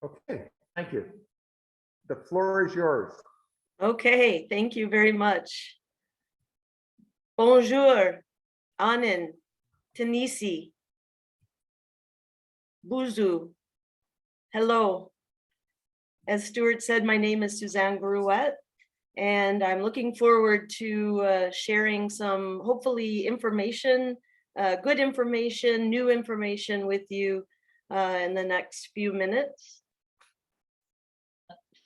Okay, thank you. The floor is yours. Okay, thank you very much. Bonjour, Anin, Tanisi, Buzu. Hello. As Stuart said, my name is Suzanne Grouette, and I'm looking forward to sharing some, hopefully, information, good information, new information with you in the next few minutes.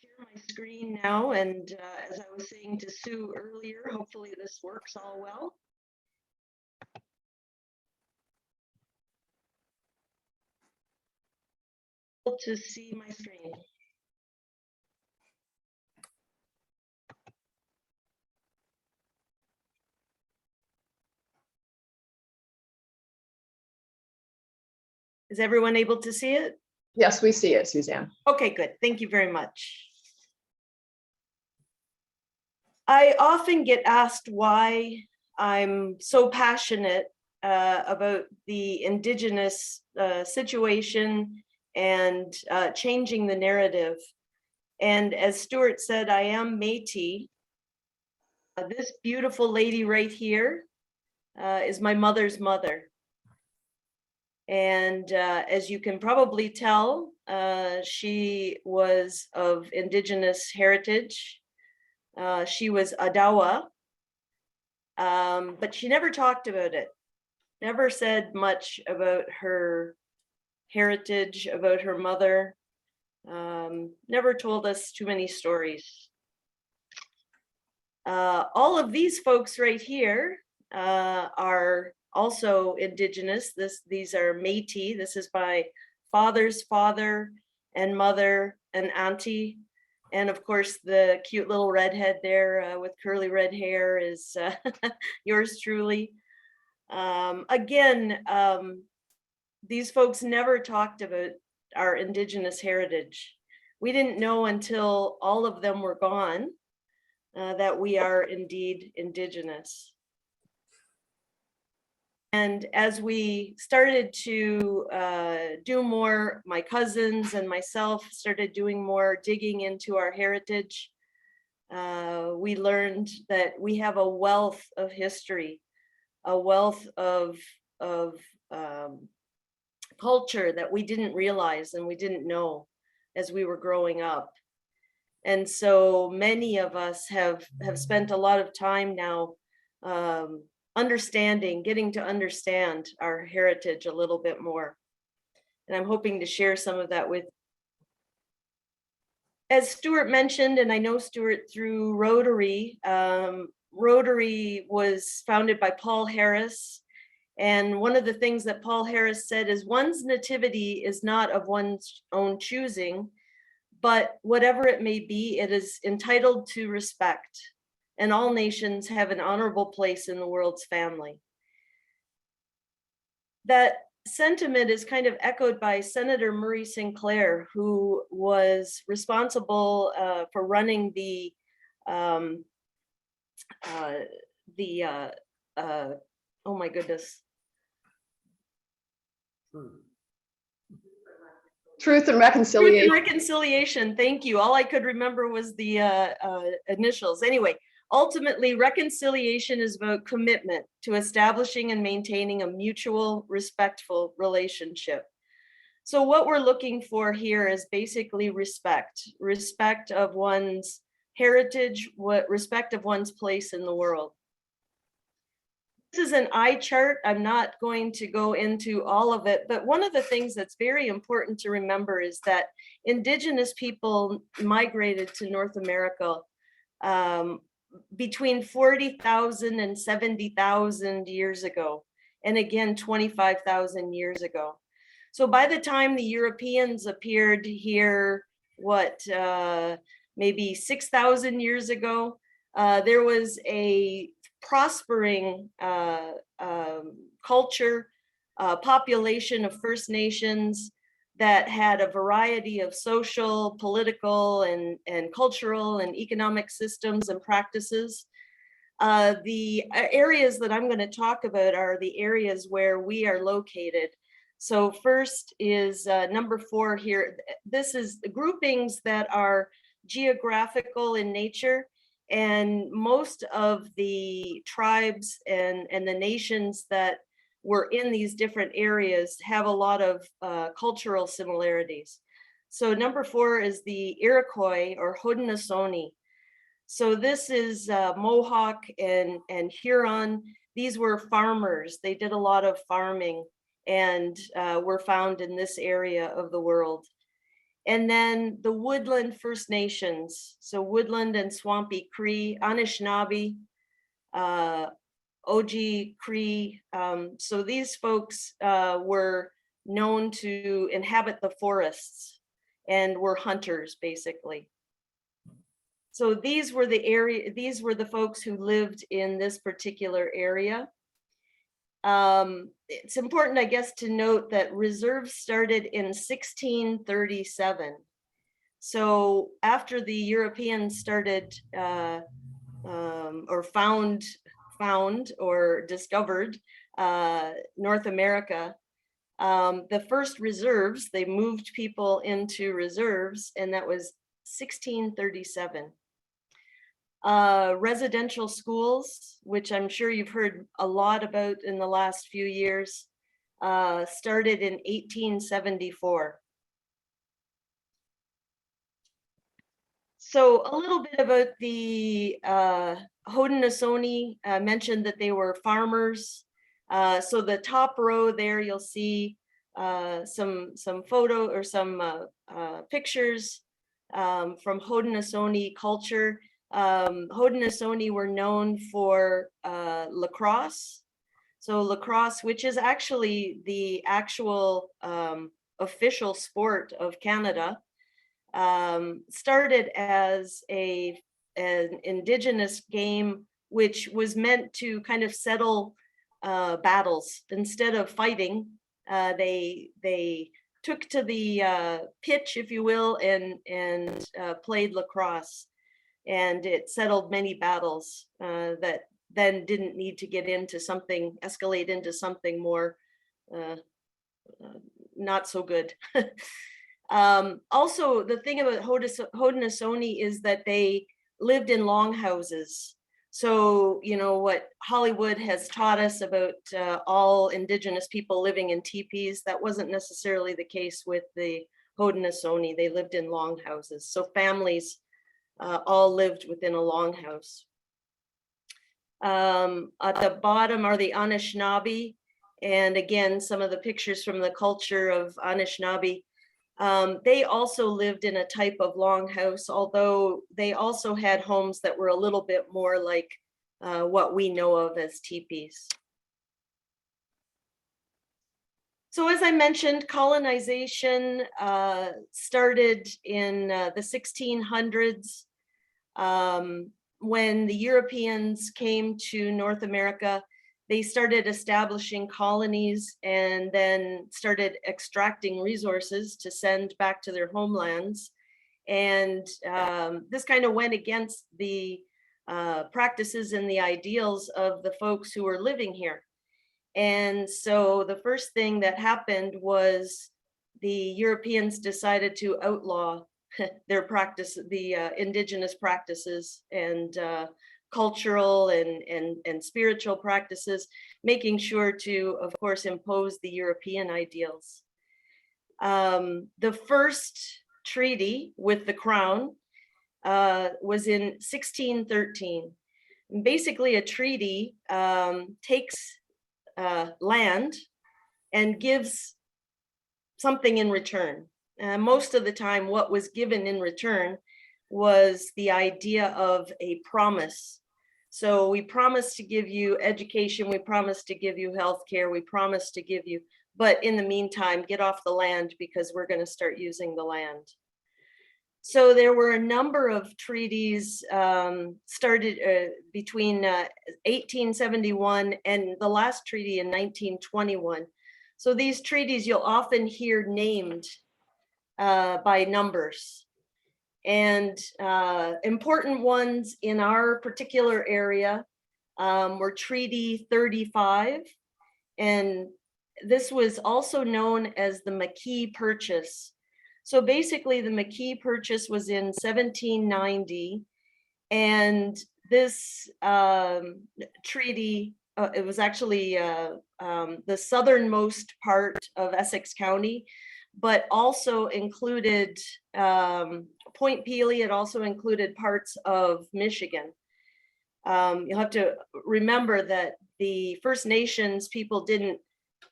Share my screen now, and as I was saying to Sue earlier, hopefully this works all well. To see my screen. Is everyone able to see it? Yes, we see it, Suzanne. Okay, good. Thank you very much. I often get asked why I'm so passionate about the Indigenous situation and changing the narrative. And as Stuart said, I am Métis. This beautiful lady right here is my mother's mother. And as you can probably tell, she was of Indigenous heritage. She was Adawa, but she never talked about it, never said much about her heritage, about her mother, never told us too many stories. All of these folks right here are also Indigenous. These are Métis. This is my father's father and mother and auntie. And of course, the cute little redhead there with curly red hair is yours truly. Again, these folks never talked about our Indigenous heritage. We didn't know until all of them were gone that we are indeed Indigenous. And as we started to do more, my cousins and myself started doing more digging into our heritage, we learned that we have a wealth of history, a wealth of culture that we didn't realize and we didn't know as we were growing up. And so many of us have spent a lot of time now getting to understand our heritage a little bit more. And I'm hoping to share some of that with. As Stuart mentioned, and I know Stuart through Rotary, Rotary was founded by Paul Harris. And one of the things that Paul Harris said is one's nativity is not of one's own choosing, but whatever it may be, it is entitled to respect. And all nations have an honorable place in the world's family. That sentiment is kind of echoed by Senator Murray Sinclair, who was responsible for running the oh my goodness. Truth and Reconciliation. Truth and Reconciliation, thank you. All I could remember was the initials. Anyway, ultimately, reconciliation is about commitment to establishing and maintaining a mutual, respectful relationship. So what we're looking for here is basically respect of one's heritage, respect of one's place in the world. This is an eye chart. I'm not going to go into all of it, but one of the things that's very important to remember is that Indigenous people migrated to North America between 40,000 and 70,000 years ago, and again 25,000 years ago. So by the time the Europeans appeared here, maybe 6,000 years ago, there was a prospering culture, population of First Nations that had a variety of social, political, and cultural and economic systems and practices. The areas that I'm going to talk about are the areas where we are located. So first is number 4 here. This is the groupings that are geographical in nature, and most of the tribes and the nations that were in these different areas have a lot of cultural similarities. So number 4 is the Iroquois or Haudenosaunee. So this is Mohawk and Huron. These were farmers. They did a lot of farming and were found in this area of the world. And then the woodland First Nations. So woodland and swampy Cree, Anishinaabe, Oji Cree. So these folks were known to inhabit the forests and were hunters, basically. So these were the folks who lived in this particular area. It's important, I guess, to note that reserves started in 1637. So after the Europeans started or found or discovered North America, the first reserves, they moved people into reserves, and that was 1637. Residential schools, which I'm sure you've heard a lot about in the last few years, started in 1874. So a little bit about the Haudenosaunee. I mentioned that they were farmers. So the top row there, you'll see some photo or some pictures from Haudenosaunee culture. Haudenosaunee were known for lacrosse. So lacrosse, which is actually the actual official sport of Canada, started as an indigenous game, which was meant to kind of settle battles. Instead of fighting, they took to the pitch, if you will, and played lacrosse. And it settled many battles that then didn't need to escalate into something more not so good. Also, the thing about Haudenosaunee is that they lived in longhouses. So, you know, what Hollywood has taught us about all Indigenous people living in teepees, that wasn't necessarily the case with the Haudenosaunee. They lived in longhouses. So families all lived within a longhouse. At the bottom are the Anishinaabe. And again, some of the pictures from the culture of Anishinaabe. They also lived in a type of longhouse, although they also had homes that were a little bit more like what we know of as teepees. So as I mentioned, colonization started in the 1600s when the Europeans came to North America. They started establishing colonies and then started extracting resources to send back to their homelands. And this kind of went against the practices and the ideals of the folks who were living here. And so the first thing that happened was the Europeans decided to outlaw their practice, the indigenous practices and cultural and spiritual practices, making sure to, of course, impose the European ideals. The first treaty with the Crown was in 1613. And basically, a treaty takes land and gives something in return. Most of the time, what was given in return was the idea of a promise. So we promise to give you education, we promise to give you healthcare, we promise to give you, but in the meantime, get off the land because we're going to start using the land. So there were a number of treaties started between 1871 and the last treaty in 1921. So these treaties you'll often hear named by numbers. And important ones in our particular area were Treaty 35 and this was also known as the McKee Purchase. So basically the McKee Purchase was in 1790, and this treaty, it was actually the southernmost part of Essex County, but also included Point Pelee. It also included parts of Michigan. You'll have to remember that the First Nations people didn't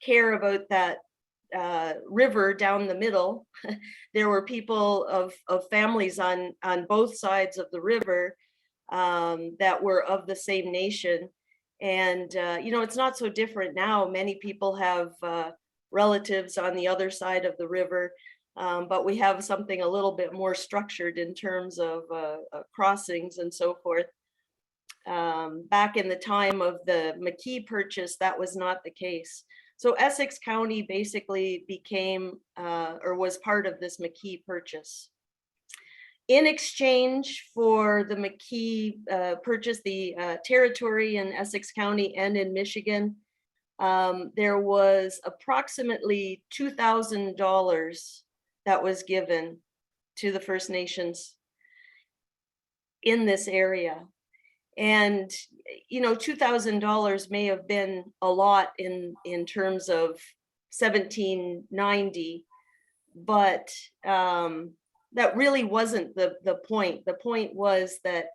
care about that river down the middle. There were people of families on both sides of the river that were of the same nation. And, it's not so different now. Many people have relatives on the other side of the river, but we have something a little bit more structured in terms of crossings and so forth. Back in the time of the McKee Purchase, that was not the case. So Essex County basically became or was part of this McKee Purchase. In exchange for the McKee Purchase, the territory in Essex County and in Michigan, there was approximately $2,000 that was given to the First Nations in this area. And, $2,000 may have been a lot in terms of 1790, but that really wasn't the point. The point was that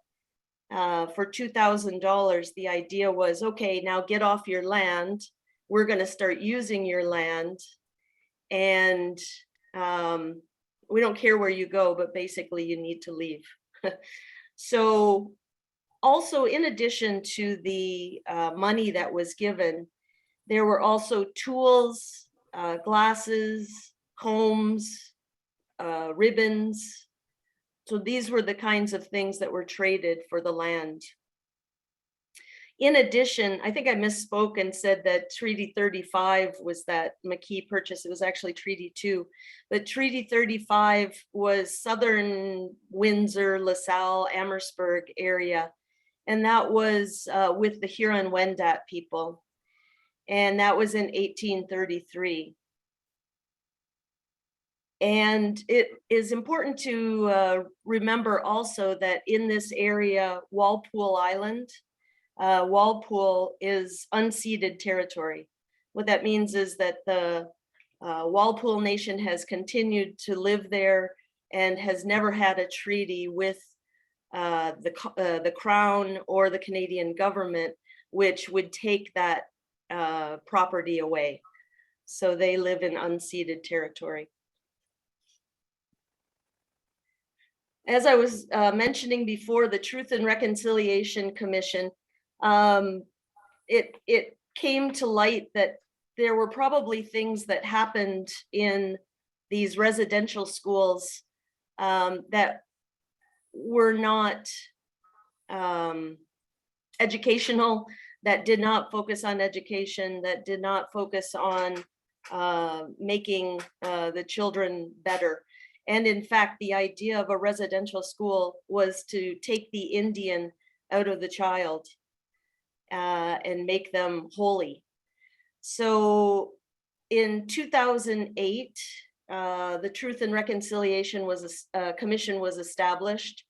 for $2,000, the idea was, okay, now get off your land. We're going to start using your land. And we don't care where you go, but basically you need to leave. So also, in addition to the money that was given, there were also tools, glasses, combs, ribbons. So these were the kinds of things that were traded for the land. In addition, I think I misspoke and said that Treaty 35 was that McKee Purchase. It was actually Treaty 2. But Treaty 35 was southern Windsor, LaSalle, Amherstburg area. And that was with the Huron-Wendat people. And that was in 1833. And it is important to remember also that in this area, Walpole Island, Walpole is unceded territory. What that means is that the Walpole Nation has continued to live there and has never had a treaty with the Crown or the Canadian government, which would take that property away. So they live in unceded territory. As I was mentioning before, the Truth and Reconciliation Commission, it came to light that there were probably things that happened in these residential schools that were not educational, that did not focus on education, that did not focus on making the children better. And in fact, the idea of a residential school was to take the Indian out of the child and make them holy. So in 2008, the Truth and Reconciliation Commission was established.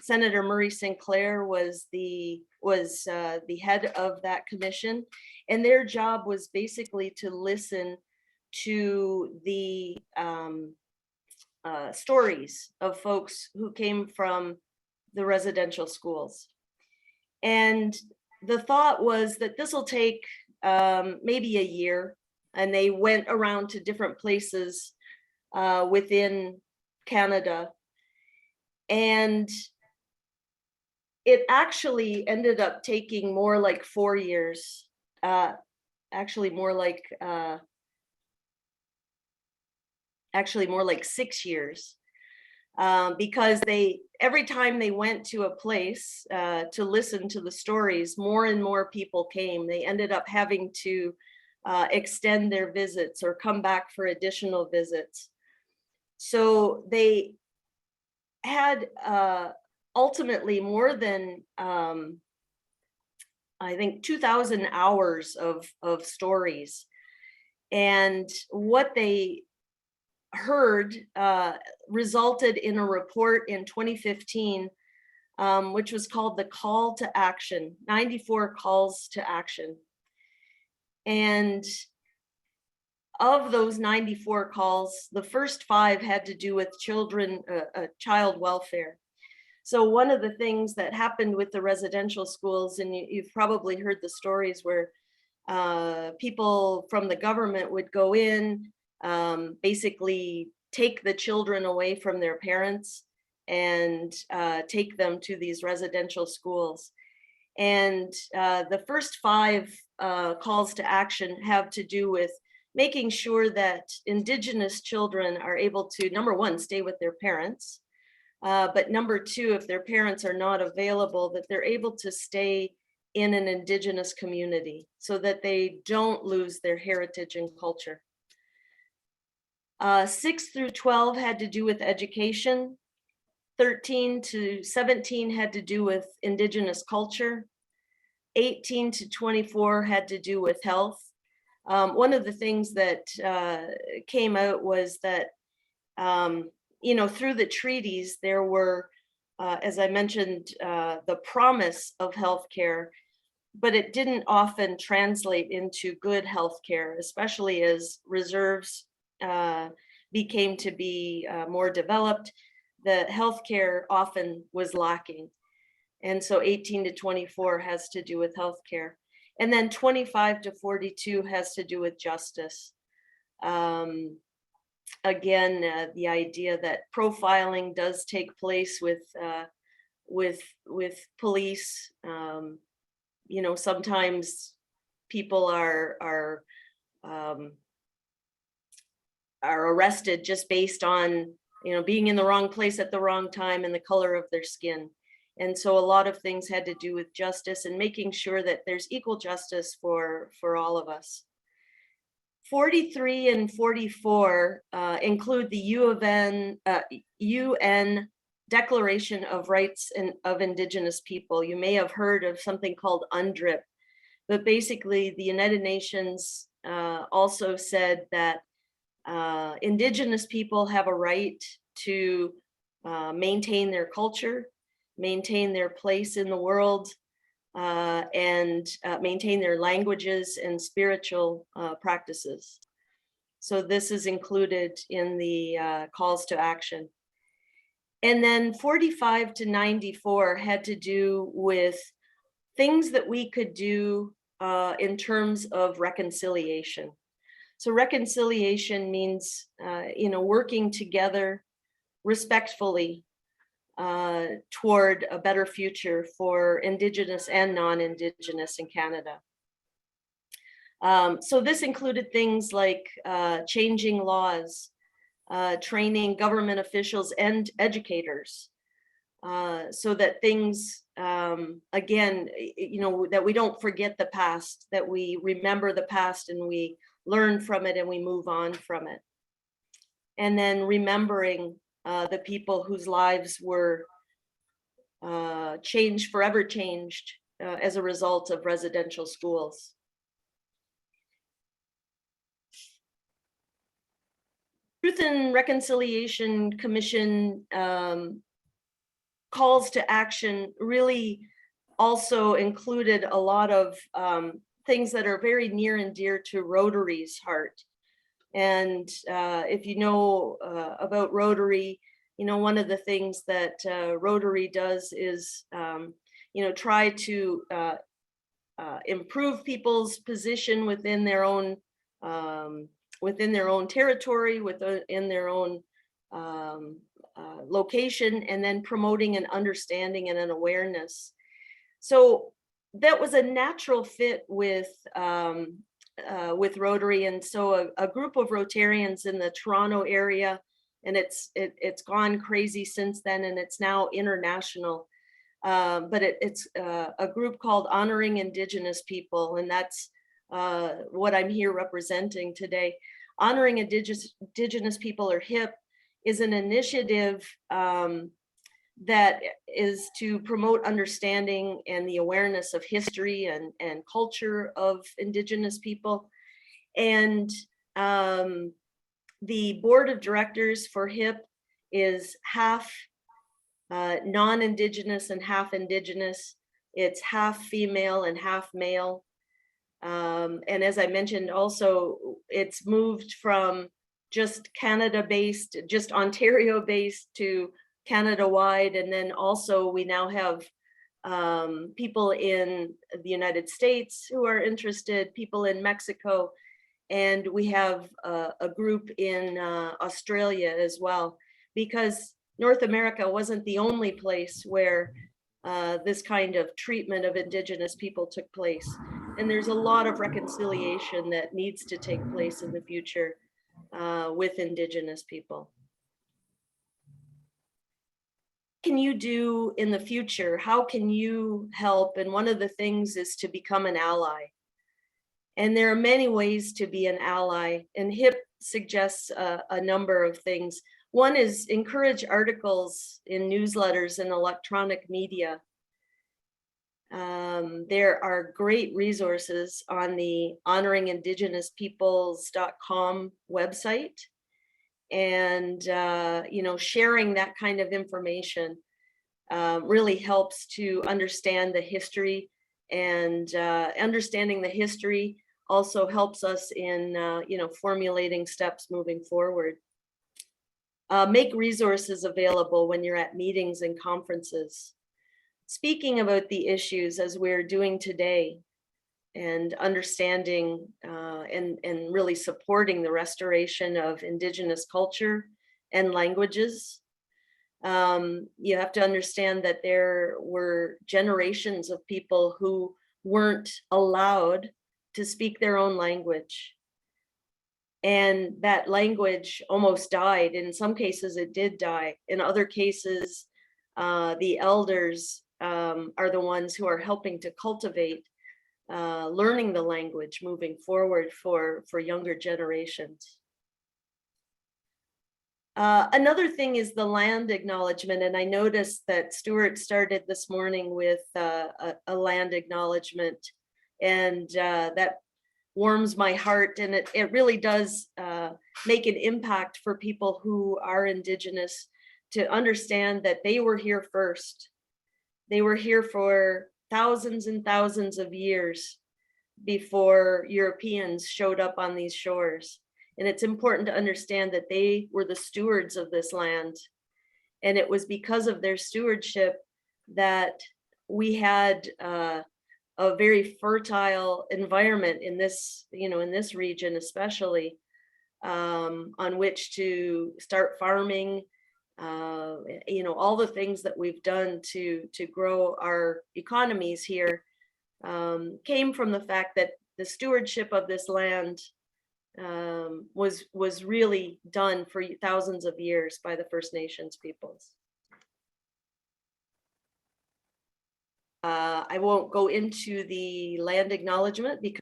Senator Murray Sinclair was the head of that commission, and their job was basically to listen to the stories of folks who came from the residential schools. And the thought was that this will take maybe a year, and they went around to different places within Canada. And it actually ended up taking more like 4 years, actually more like 6 years, because every time they went to a place to listen to the stories, more and more people came. They ended up having to extend their visits or come back for additional visits. So they had ultimately more than I think 2,000 hours of stories And what they heard resulted in a report in 2015, which was called the Call to Action, 94 Calls to Action. And of those 94 calls, the first 5 had to do with child welfare. So one of the things that happened with the residential schools, and you've probably heard the stories where people from the government would go in, basically take the children away from their parents and take them to these residential schools. And the first 5 calls to action have to do with making sure that Indigenous children are able to, number 1, stay with their parents, but number 2, if their parents are not available, that they're able to stay in an Indigenous community so that they don't lose their heritage and culture. 6 through 12 had to do with education. 13 to 17 had to do with Indigenous culture. 18 to 24 had to do with health. One of the things that came out was that, through the treaties, there were, as I mentioned, the promise of healthcare, but it didn't often translate into good healthcare, especially as reserves became to be more developed. The healthcare often was lacking. And so 18 to 24 has to do with healthcare. And then 25 to 42 has to do with justice. Again, the idea that profiling does take place with police. Sometimes people are arrested just based on being in the wrong place at the wrong time and the color of their skin. And so a lot of things had to do with justice and making sure that there's equal justice for all of us. 43 and 44 include the UN Declaration of Rights of Indigenous People. You may have heard of something called UNDRIP, but basically the United Nations also said that Indigenous people have a right to maintain their culture, maintain their place in the world, and maintain their languages and spiritual practices. So this is included in the calls to action. And then 45 to 94 had to do with things that we could do in terms of reconciliation. So reconciliation means, working together respectfully toward a better future for Indigenous and non-Indigenous in Canada. So this included things like changing laws, training government officials and educators, so that things, again, that we don't forget the past, that we remember the past and we learn from it and we move on from it. And then remembering the people whose lives were forever changed as a result of residential schools. Truth and Reconciliation Commission calls to action really also included a lot of things that are very near and dear to Rotary's heart. And if you know about Rotary, one of the things that Rotary does is, try to improve people's position within their own territory, within their own location, and then promoting an understanding and an awareness. So that was a natural fit with Rotary, and so a group of Rotarians in the Toronto area, and it's gone crazy since then, and it's now international. But it's a group called Honoring Indigenous People, and that's what I'm here representing today. Honoring Indigenous People, or HIP, is an initiative that is to promote understanding and the awareness of history and culture of Indigenous people. And The board of directors for HIP is half non-Indigenous and half Indigenous. It's half female and half male. And as I mentioned, also, it's moved from just Canada-based, just Ontario-based to Canada-wide. And then also we now have people in the United States who are interested, people in Mexico, and we have a group in Australia as well, because North America wasn't the only place where this kind of treatment of Indigenous people took place. And there's a lot of reconciliation that needs to take place in the future with Indigenous people. What can you do in the future? How can you help? And one of the things is to become an ally. And there are many ways to be an ally, and HIP suggests a number of things. One is encourage articles in newsletters and electronic media. There are great resources on the honoringindigenouspeoples.com website, and sharing that kind of information really helps to understand the history, and understanding the history also helps us in formulating steps moving forward. Make resources available when you're at meetings and conferences, speaking about the issues as we're doing today, and understanding and really supporting the restoration of Indigenous culture and languages. You have to understand that there were generations of people who weren't allowed to speak their own language. And that language almost died. In some cases, it did die. In other cases, the elders are the ones who are helping to cultivate learning the language moving forward for younger generations. Another thing is the land acknowledgement, and I noticed that Stuart started this morning with a land acknowledgement, and that warms my heart, and it really does make an impact for people who are Indigenous to understand that they were here first. They were here for thousands and thousands of years before Europeans showed up on these shores. And it's important to understand that they were the stewards of this land. And it was because of their stewardship that we had a very fertile environment in this, in this region, especially on which to start farming, all the things that we've done to grow our economies here came from the fact that the stewardship of this land was really done for thousands of years by the First Nations peoples. I won't go into the land acknowledgement because.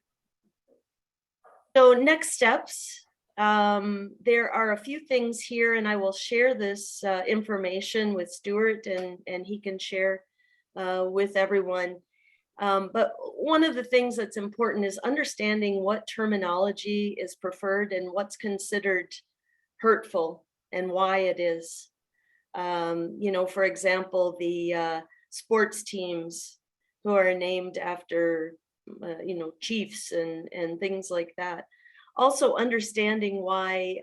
So next steps, there are a few things here, and I will share this information with Stuart, and he can share with everyone. But one of the things that's important is understanding what terminology is preferred and what's considered hurtful and why it is. For example, the sports teams who are named after, chiefs and things like that. Also understanding why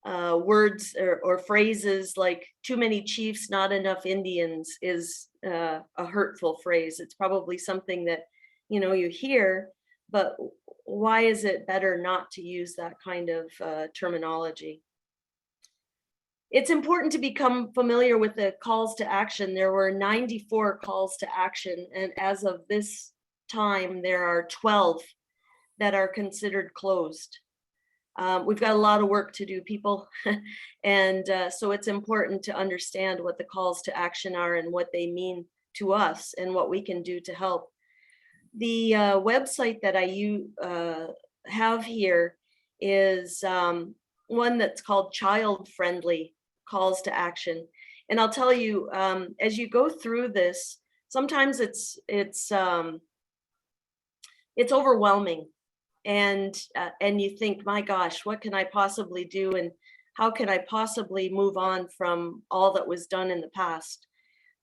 words or phrases like too many chiefs, not enough Indians is a hurtful phrase. It's probably something that, you hear, but why is it better not to use that kind of terminology? It's important to become familiar with the calls to action. There were 94 calls to action, and as of this time, there are 12 that are considered closed. We've got a lot of work to do, people, and so it's important to understand what the calls to action are and what they mean to us and what we can do to help. The website that I have here is one that's called Child Friendly Calls to Action. And I'll tell you, as you go through this, sometimes it's overwhelming. and you think, my gosh, what can I possibly do, and how can I possibly move on from all that was done in the past?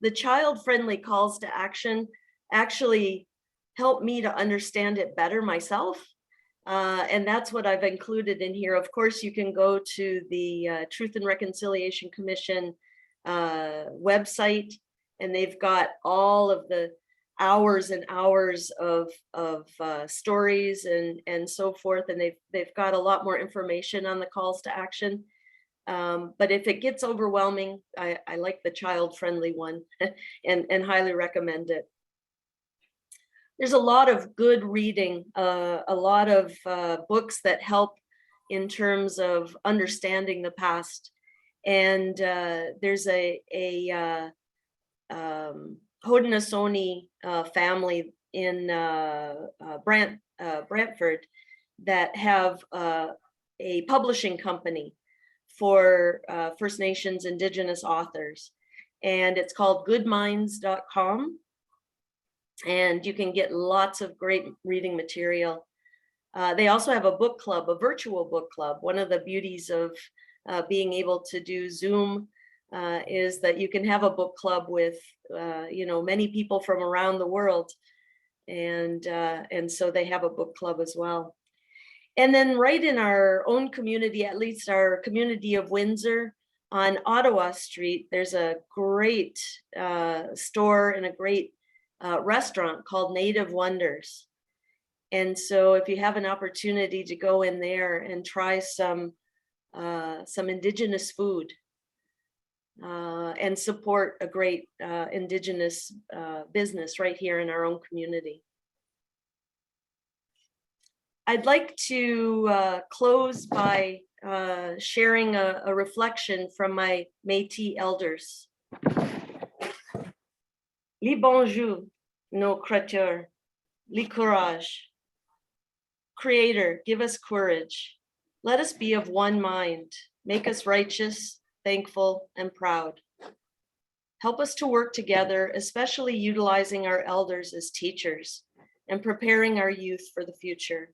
The child-friendly calls to action actually help me to understand it better myself. And that's what I've included in here. Of course, you can go to the Truth and Reconciliation Commission website, and they've got all of the hours and hours of stories and so forth. And they've got a lot more information on the calls to action. But if it gets overwhelming, I like the child-friendly one and highly recommend it. There's a lot of good reading, a lot of books that help in terms of understanding the past. And there's a Haudenosaunee family in Brantford that have a publishing company for First Nations Indigenous authors. And it's called goodminds.com. And you can get lots of great reading material. They also have a book club, a virtual book club. One of the beauties of being able to do Zoom is that you can have a book club with, many people from around the world. And so they have a book club as well. And then right in our own community, at least our community of Windsor on Ottawa Street, there's a great store and a great restaurant called Native Wonders. And so if you have an opportunity to go in there and try some Indigenous food and support a great Indigenous business right here in our own community. I'd like to close by sharing a reflection from my Métis elders. Li bonjour, nos créateurs, li courage. Creator, give us courage. Let us be of one mind. Make us righteous, thankful, and proud. Help us to work together, especially utilizing our elders as teachers and preparing our youth for the future.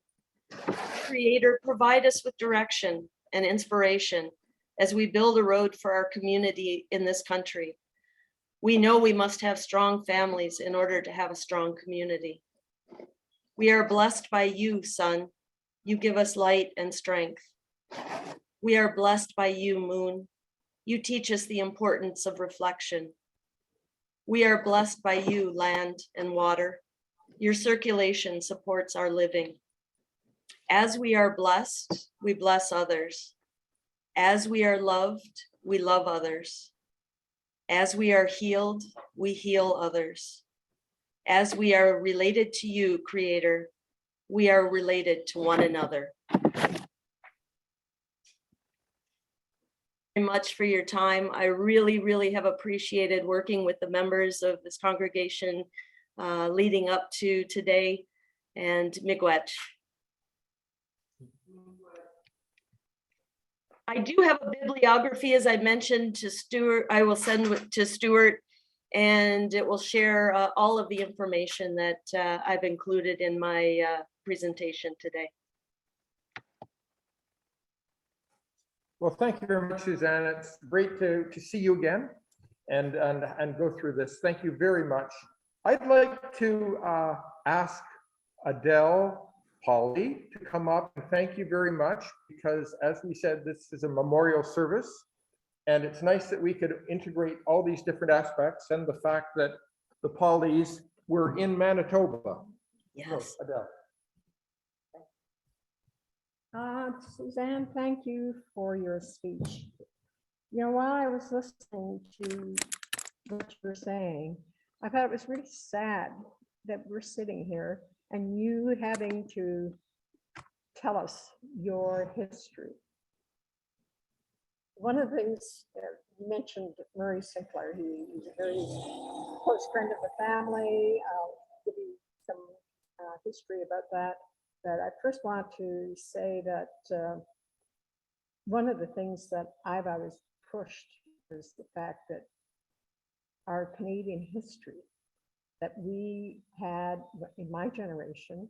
Creator, provide us with direction and inspiration as we build a road for our community in this country. We know we must have strong families in order to have a strong community. We are blessed by you, Sun. You give us light and strength. We are blessed by you, Moon. You teach us the importance of reflection. We are blessed by you, land and water. Your circulation supports our living. As we are blessed, we bless others. As we are loved, we love others. As we are healed, we heal others. As we are related to you, Creator, we are related to one another. Very much for your time. I really have appreciated working with the members of this congregation leading up to today, and miigwech. I do have a bibliography, as I mentioned, to Stuart. I will send to Stuart, and it will share all of the information that I've included in my presentation today. Well, thank you very much, Suzanne. It's great to see you again and go through this. Thank you very much. I'd like to ask Adele Pawley to come up, and thank you very much, because as we said, this is a memorial service, and it's nice that we could integrate all these different aspects and the fact that the Pawleys were in Manitoba. Yes. So, Adele. Suzanne, thank you for your speech. You know, while I was listening to what you were saying, I thought it was really sad that we're sitting here and you having to tell us your history. One of the things you mentioned, Murray Sinclair, he was a very close friend of the family. I'll give you some history about that. But I first want to say that one of the things that I've always pushed is the fact that our Canadian history, that we had in my generation,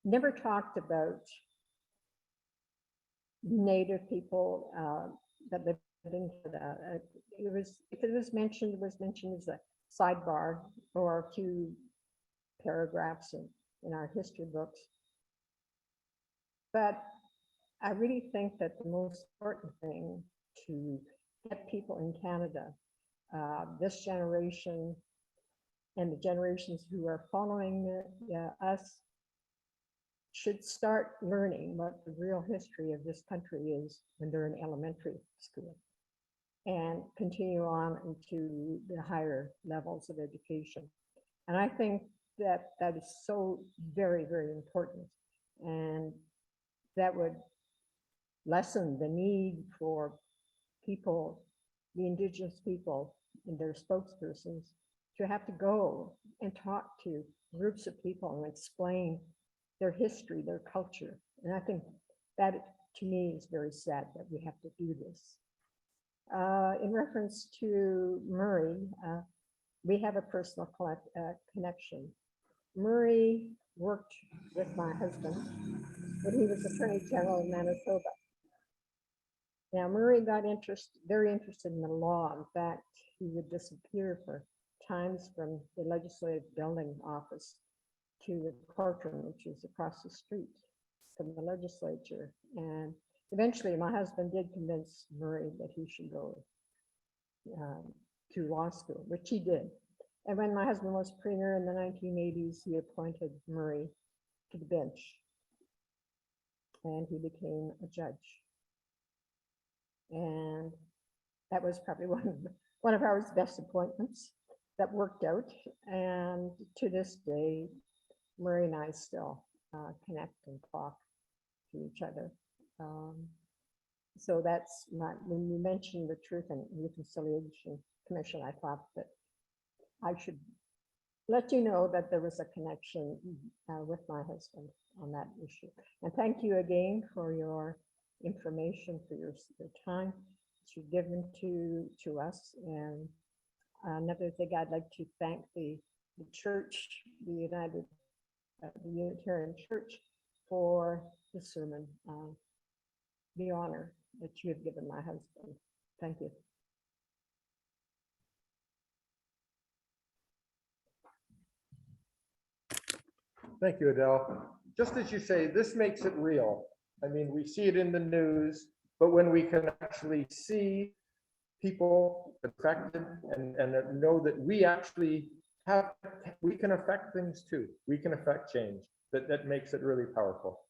never talked about Native people that lived in Canada. It was, if it was mentioned, as a sidebar or a few paragraphs in our history books. But I really think that the most important thing to get people in Canada, this generation and the generations who are following us, should start learning what the real history of this country is when they're in elementary school, and continue on into the higher levels of education. And I think that that is so very, very important. And that would lessen the need for people, the Indigenous people and their spokespersons, to have to go and talk to groups of people and explain their history, their culture. And I think that, to me, is very sad that we have to do this. In reference to Murray, we have a personal connection. Murray worked with my husband when he was Attorney General in Manitoba. Now, Murray got very interested in the law. In fact, he would disappear for times from the legislative building office to the courtroom, which is across the street from the legislature. And eventually my husband did convince Murray that he should go to law school, which he did. And when my husband was premier in the 1980s, he appointed Murray to the bench, and he became a judge. And that was probably one of our best appointments that worked out. And to this day, Murray and I still connect and talk to each other. So that's not, when you mentioned the Truth and Reconciliation Commission, I thought that I should let you know that there was a connection with my husband on that issue. And thank you again for your information, for your time that you've given to us. And another thing, I'd like to thank the church, the Unitarian Church, for the sermon, the honor that you have given my husband. Thank you. Thank you, Adele. Just as you say, this makes it real. I mean, we see it in the news, but when we can actually see people affected and know that we actually we can affect things too. We can affect change. That makes it really powerful.